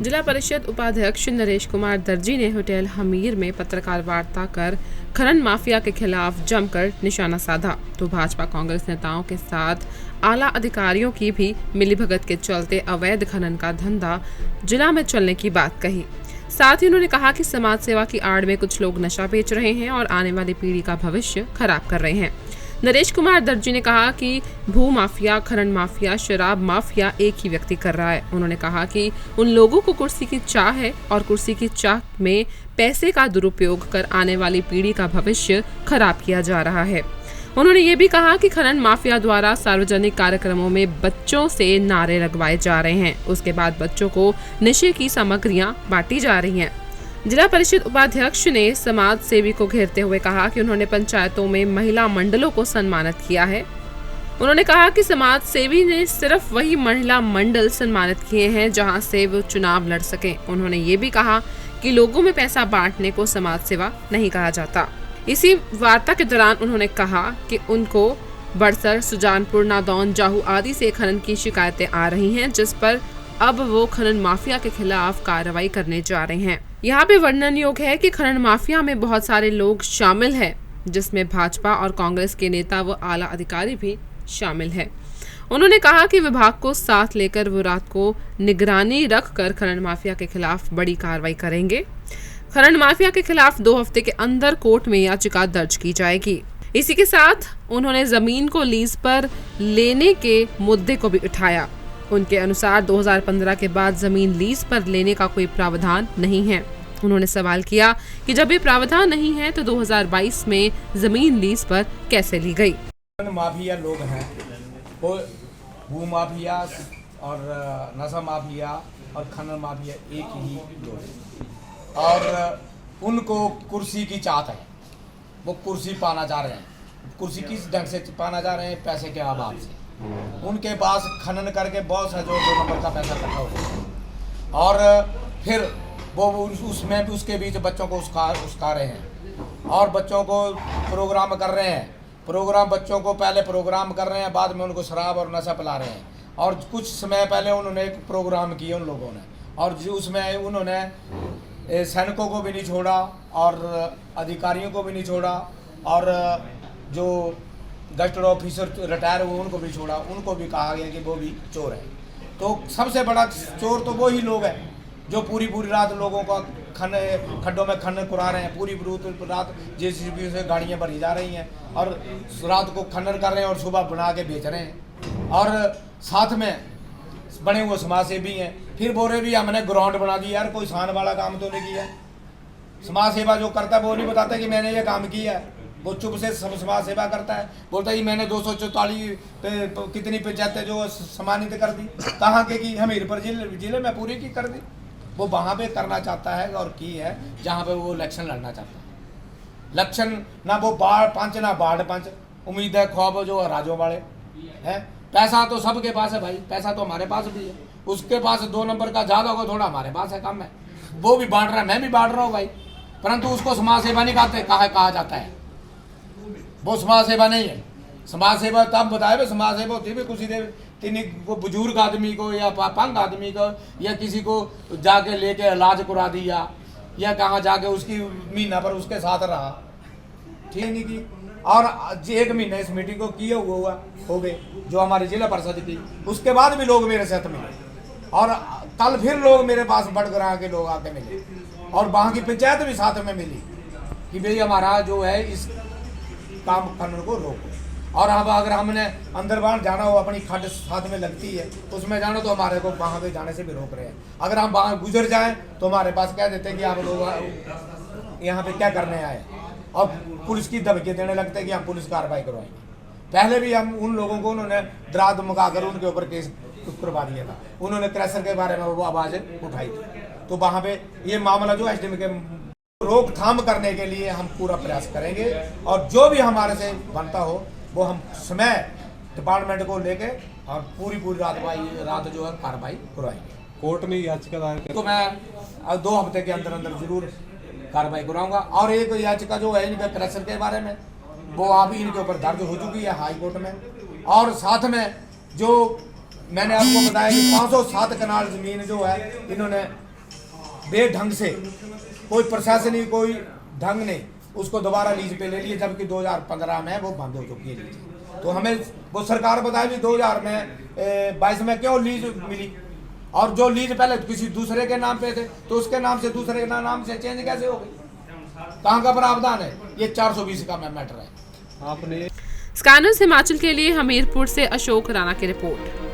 जिला परिषद उपाध्यक्ष नरेश कुमार दर्जी ने होटल हमीर में पत्रकार वार्ता कर खनन माफिया के खिलाफ जमकर निशाना साधा तो भाजपा कांग्रेस नेताओं के साथ आला अधिकारियों की भी मिलीभगत के चलते अवैध खनन का धंधा जिला में चलने की बात कही। साथ ही उन्होंने कहा कि समाज सेवा की आड़ में कुछ लोग नशा बेच रहे हैं और आने वाली पीढ़ी का भविष्य खराब कर रहे हैं। नरेश कुमार दर्जी ने कहा कि भू माफिया, खनन माफिया, शराब माफिया एक ही व्यक्ति कर रहा है। उन्होंने कहा कि उन लोगों को कुर्सी की चाह है और कुर्सी की चाह में पैसे का दुरुपयोग कर आने वाली पीढ़ी का भविष्य खराब किया जा रहा है। उन्होंने ये भी कहा कि खनन माफिया द्वारा सार्वजनिक कार्यक्रमों में बच्चों से नारे लगवाए जा रहे हैं, उसके बाद बच्चों को नशे की सामग्रियां बांटी जा रही हैं। जिला परिषद उपाध्यक्ष ने समाज सेवी को घेरते हुए कहा कि उन्होंने पंचायतों में महिला मंडलों को सम्मानित किया है। उन्होंने कहा कि समाज सेवी ने सिर्फ वही महिला मंडल सम्मानित किए हैं जहां से वो चुनाव लड़ सकें। उन्होंने ये भी कहा कि लोगों में पैसा बांटने को समाज सेवा नहीं कहा जाता। इसी वार्ता के दौरान उन्होंने कहा कि उनको बड़सर, सुजानपुर, नादौन, जाहू आदि से खनन की शिकायतें आ रही हैं, जिस पर अब वो खनन माफिया के खिलाफ कार्रवाई करने जा रहे हैं। यहाँ पे वर्णन योग्य है कि खनन माफिया में बहुत सारे लोग शामिल हैं, जिसमें भाजपा और कांग्रेस के नेता व आला अधिकारी भी शामिल हैं। उन्होंने कहा कि विभाग को साथ लेकर वो रात को निगरानी रखकर खनन माफिया के खिलाफ बड़ी कार्रवाई करेंगे। खनन माफिया के खिलाफ 2 हफ्ते के अंदर कोर्ट में याचिका दर्ज की जाएगी। इसी के साथ उन्होंने जमीन को लीज पर लेने के मुद्दे को भी उठाया। उनके अनुसार 2015 के बाद जमीन लीज पर लेने का कोई प्रावधान नहीं है। उन्होंने सवाल किया कि जब ये प्रावधान नहीं है तो 2022 में जमीन लीज पर कैसे ली गई। माफिया लोग हैं, वो भू माफिया और नशा माफिया और खनन माफिया एक ही लोग हैं और उनको कुर्सी की चाहत है। वो कुर्सी पाना चाह रहे हैं। कुर्सी किस ढंग से पाना चाह रहे हैं? पैसे के अभाव से। उनके पास खनन करके बहुत है जो 2 नंबर का पैसा इकट्ठा हो गया और फिर वो उसमें भी उसके बीच बच्चों को उस्का रहे हैं और बच्चों को प्रोग्राम कर रहे हैं। बच्चों को पहले प्रोग्राम कर रहे हैं, बाद में उनको शराब और नशा पिला रहे हैं। और कुछ समय पहले उन्होंने एक प्रोग्राम किया उन लोगों ने और उसमें उन्होंने सैनिकों को भी नहीं छोड़ा और अधिकारियों को भी नहीं छोड़ा और जो गस्टर ऑफिसर रिटायर हुए उनको भी छोड़ा। उनको भी कहा गया कि वो भी चोर है। तो सबसे बड़ा चोर तो वो ही लोग हैं जो पूरी रात लोगों का खड्डों में खनन करा रहे हैं। पूरी रात जेसीबी से गाड़ियां भरी जा रही हैं और रात को खनन कर रहे हैं और सुबह बना के बेच रहे हैं। और साथ में बने हुए समाज सेवी हैं। फिर बोल रहे भी हमने ग्राउंड बना दिया। यार कोई शान वाला काम तो नहीं किया। समाज सेवा जो करता है वो नहीं बताता कि मैंने ये काम किया है। वो चुप से समाज सेवा करता है, बोलता है मैंने 244 कितनी पंचायतें जो सम्मानित कर दी। कहाँ के की? हमीरपुर जिले में पूरी की कर दी। वो वहाँ पे करना चाहता है और की है जहाँ पे वो इलेक्शन लड़ना चाहता है। इलेक्शन ना वो बाढ़ पंच ना बाढ़ पंच, उम्मीद है ख्वाब जो राजों वाले हैं। पैसा तो सबके पास है भाई, पैसा तो हमारे पास भी है। उसके पास 2 नंबर का ज़्यादा होगा, थोड़ा हमारे पास है कम है। वो भी बांट रहा है, मैं भी बांट रहा हूँ भाई, परंतु उसको समाज सेवा नहीं कहा जाता है। वो समाज सेवा नहीं है। समाज सेवा तब बताए समाज सेवा होती है किसी को बुजुर्ग आदमी को या पापंग आदमी को या किसी को जाके लेके इलाज करा दिया या कहाँ जाके उसकी महीना पर उसके साथ रहा, ठीक नहीं की। और 1 महीना इस मीटिंग को किए हुआ हो गए जो हमारी जिला परिषद की। उसके बाद भी लोग मेरे साथ मिले और कल फिर लोग मेरे पास बड़गरा के लोग आके मिले और वहाँ की पंचायत भी साथ में मिली कि भाई हमारा जो है इस काम खनन को रोको। और अब अगर हमने अंदर बाहर जाना हो, अपनी खड्ड साथ में लगती है उसमें जाना, तो हमारे को वहाँ पे जाने से भी रोक रहे हैं। अगर हम वहाँ गुजर जाएं तो हमारे पास कह देते हैं कि आप लोग यहाँ पे क्या करने आए और पुलिस की धमकी देने लगते हैं कि हम पुलिस कार्रवाई करवाएंगे। पहले भी हम उन लोगों को उन्होंने डरा धमका कर उनके ऊपर केस करवा दिया था। उन्होंने क्रैशर के बारे में वो आवाज़ उठाई थी। तो वहाँ पे ये मामला जो एसडीएम के रोकथाम करने के लिए हम पूरा प्रयास करेंगे और जो भी हमारे से बनता हो वो हम समय डिपार्टमेंट को लेके और पूरी रात जो है कार्रवाई करवाएंगे। कोर्ट में याचिका दायर तो मैं 2 हफ्ते के अंदर जरूर कार्रवाई कराऊंगा। और एक याचिका जो है इनके क्रैशर के बारे में वो अभी इनके ऊपर दर्ज हो चुकी है हाई कोर्ट में। और साथ में जो मैंने आपको बताया कि 507 कनाल जमीन जो है इन्होंने बेढंग से कोई प्रशासनिक कोई ढंग ने उसको दोबारा लीज पे ले लिए, जबकि 2015 में वो बंद हो चुकी है लीज। तो हमें वो सरकार बताए भी 2022 में क्यों लीज मिली, और जो लीज पहले किसी दूसरे के नाम पे थे तो उसके नाम से दूसरे के नाम से चेंज कैसे हो गई, कहाँ का प्रावधान है? ये 420 का मैटर है। स्काई न्यूज़ हिमाचल के लिए हमीरपुर से अशोक राणा की रिपोर्ट।